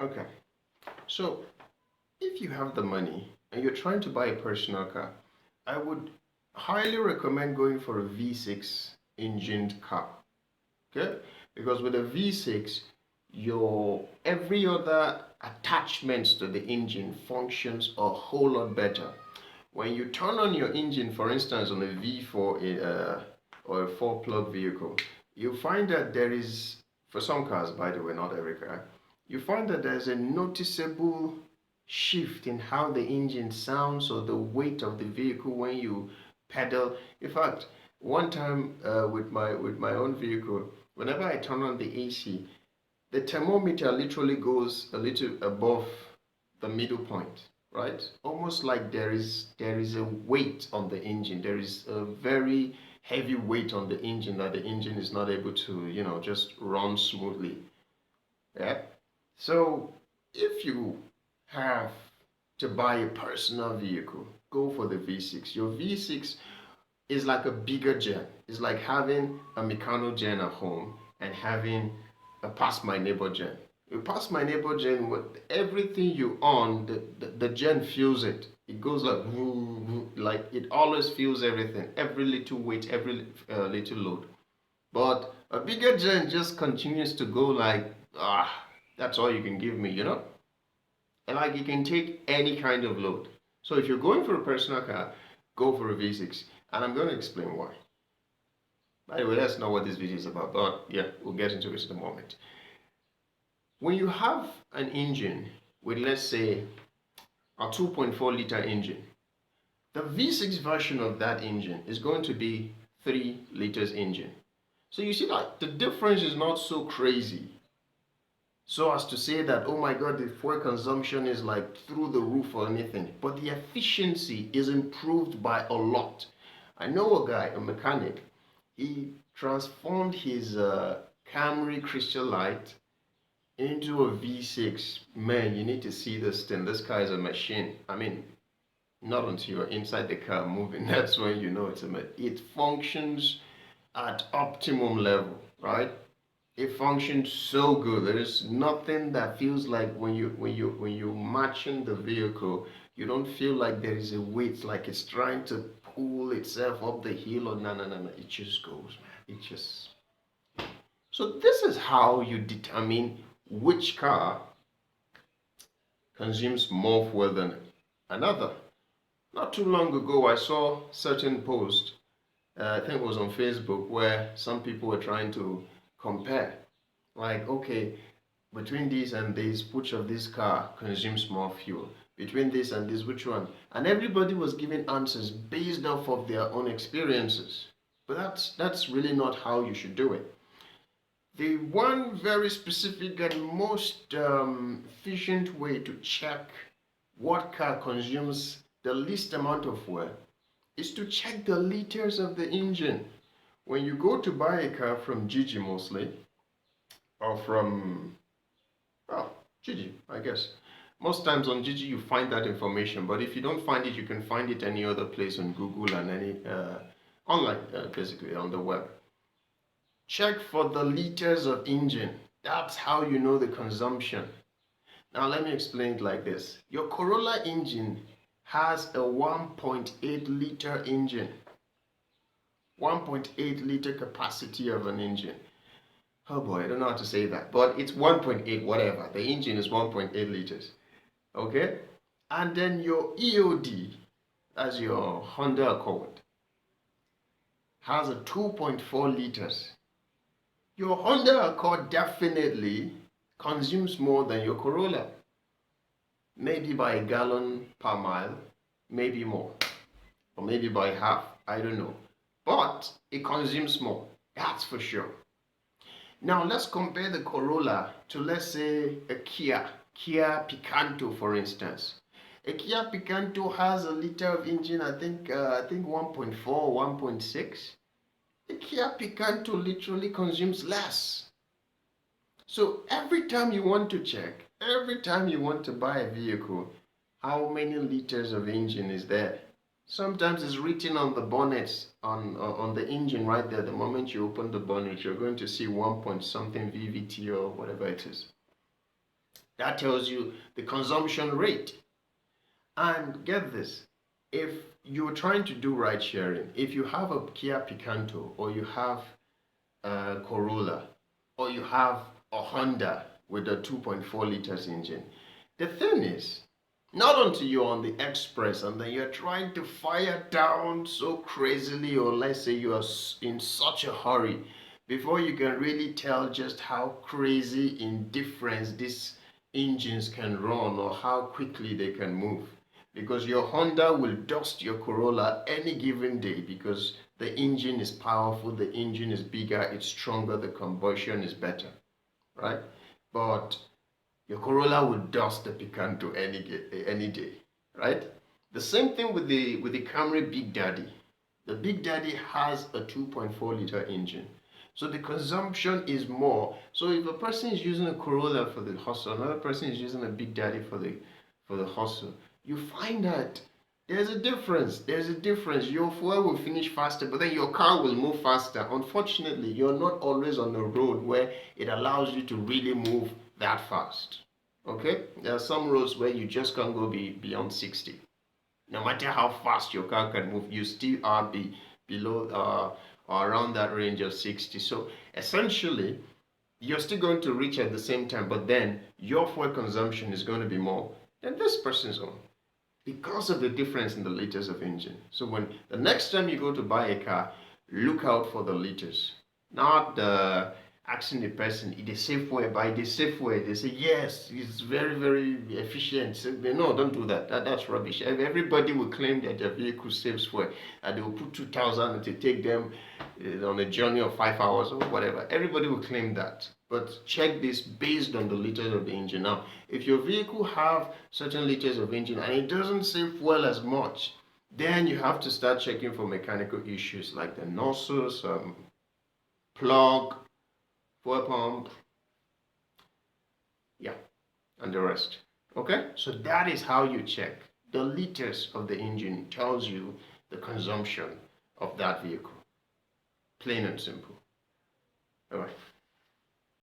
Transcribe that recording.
Okay. So if you have the money and you're trying to buy a personal car, I would highly recommend going for a V6 engined car. Okay? Because with a V6, your every other attachments to the engine functions a whole lot better. When you turn on your engine, for instance, on a V4 or a 4-plug vehicle, you find that there is, for some cars, by the way, not every car, you find that there's a noticeable shift in how the engine sounds or the weight of the vehicle when you pedal. In fact, one time with my own vehicle, whenever I turn on the AC, the thermometer literally goes a little above the middle point, right? Almost like there is a weight on the engine. There is a very heavy weight on the engine that the engine is not able to, just run smoothly. Yeah. So if you have to buy a personal vehicle, go for the V6. Your V6 is like a bigger gen. It's like having a Meccano gen at home and having a Pass My Neighbor gen. You pass my neighbor gen, with everything you on, the gen feels it. It goes like woo, woo, like it always feels everything, every little weight, every little load. But a bigger gen just continues to go like, that's all you can give me. And like it can take any kind of load. So if you're going for a personal car, go for a V6. And I'm going to explain why. By the way, that's not what this video is about, but yeah, we'll get into it in a moment. When you have an engine with, let's say, a 2.4 liter engine, the V6 version of that engine is going to be 3 liters engine. So you see that the difference is not so crazy. So as to say that, oh my God, the fuel consumption is like through the roof or anything. But the efficiency is improved by a lot. I know a guy, a mechanic, he transformed his Camry Crystal Light into a V6. Man, you need to see this thing. This car is a machine. I mean, not until you're inside the car moving. That's when you know it's a machine. It functions at optimum level, right? It functions so good. There is nothing that feels like when you matching the vehicle, you don't feel like there is a weight, like it's trying to pull itself up the hill or no. It just goes, man. It just. So this is how you determine which car consumes more fuel than another. Not too long ago, I saw certain post, I think it was on Facebook, where some people were trying to compare. Like, okay, between this and this, which of this car consumes more fuel? Between this and this, which one? And everybody was giving answers based off of their own experiences. But that's really not how you should do it. The one very specific and most efficient way to check what car consumes the least amount of fuel is to check the liters of the engine. When you go to buy a car from Gigi mostly, or from, well, Gigi, I guess. Most times on Gigi you find that information, but if you don't find it, you can find it any other place on Google and any online, basically on the web. Check for the liters of engine. That's how you know the consumption. Now let me explain it like this. Your Corolla engine has a 1.8 liter engine. 1.8 liter capacity of an engine. Oh boy, I don't know how to say that, but it's 1.8 whatever. The engine is 1.8 liters. Okay? And then your EOD, as your Honda Accord, has a 2.4 liters. Your Honda Accord definitely consumes more than your Corolla. Maybe by a gallon per mile, maybe more. Or maybe by half, I don't know. But it consumes more, that's for sure. Now let's compare the Corolla to, let's say, a Kia Picanto, for instance. A Kia Picanto has a liter of engine, I think 1.4, 1.6. A Kia Picanto literally consumes less. So every time you want to check, every time you want to buy a vehicle, how many liters of engine is there? Sometimes it's written on the bonnet, on the engine right there. The moment you open the bonnet, you're going to see 1 point something VVT or whatever it is. That tells you the consumption rate. And get this, if you're trying to do ride sharing, if you have a Kia Picanto, or you have a Corolla, or you have a Honda with a 2.4 liters engine, the thing is, not until you're on the express and then you're trying to fire down so crazily, or let's say you are in such a hurry, before you can really tell just how crazy in difference these engines can run or how quickly they can move. Because your Honda will dust your Corolla any given day because the engine is powerful, the engine is bigger, it's stronger, the combustion is better, right? But your Corolla will dust the Picanto any day, right? The same thing with the Camry Big Daddy. The Big Daddy has a 2.4 liter engine, so the consumption is more. So if a person is using a Corolla for the hustle, another person is using a Big Daddy for the hustle, you find that there's a difference. There's a difference. Your fuel will finish faster, but then your car will move faster. Unfortunately, you're not always on a road where it allows you to really move that fast. Okay? There are some roads where you just can't go beyond 60. No matter how fast your car can move, you still are below or around that range of 60. So essentially, you're still going to reach at the same time, but then your fuel consumption is going to be more than this person's own, because of the difference in the liters of engine. So when the next time you go to buy a car, look out for the liters, not asking the person, it is safe way, buy the safe way. They say, yes, it's very, very efficient. So, no, don't do that. That's rubbish. Everybody will claim that their vehicle saves fuel, and they will put 2,000 and to take them on a journey of 5 hours or whatever. Everybody will claim that. But check this based on the liters of the engine. Now, if your vehicle have certain liters of engine and it doesn't save fuel as much, then you have to start checking for mechanical issues like the nozzles, plug, fuel pump, yeah, and the rest. Okay, so that is how you check. The liters of the engine tells you the consumption of that vehicle. Plain and simple. All right.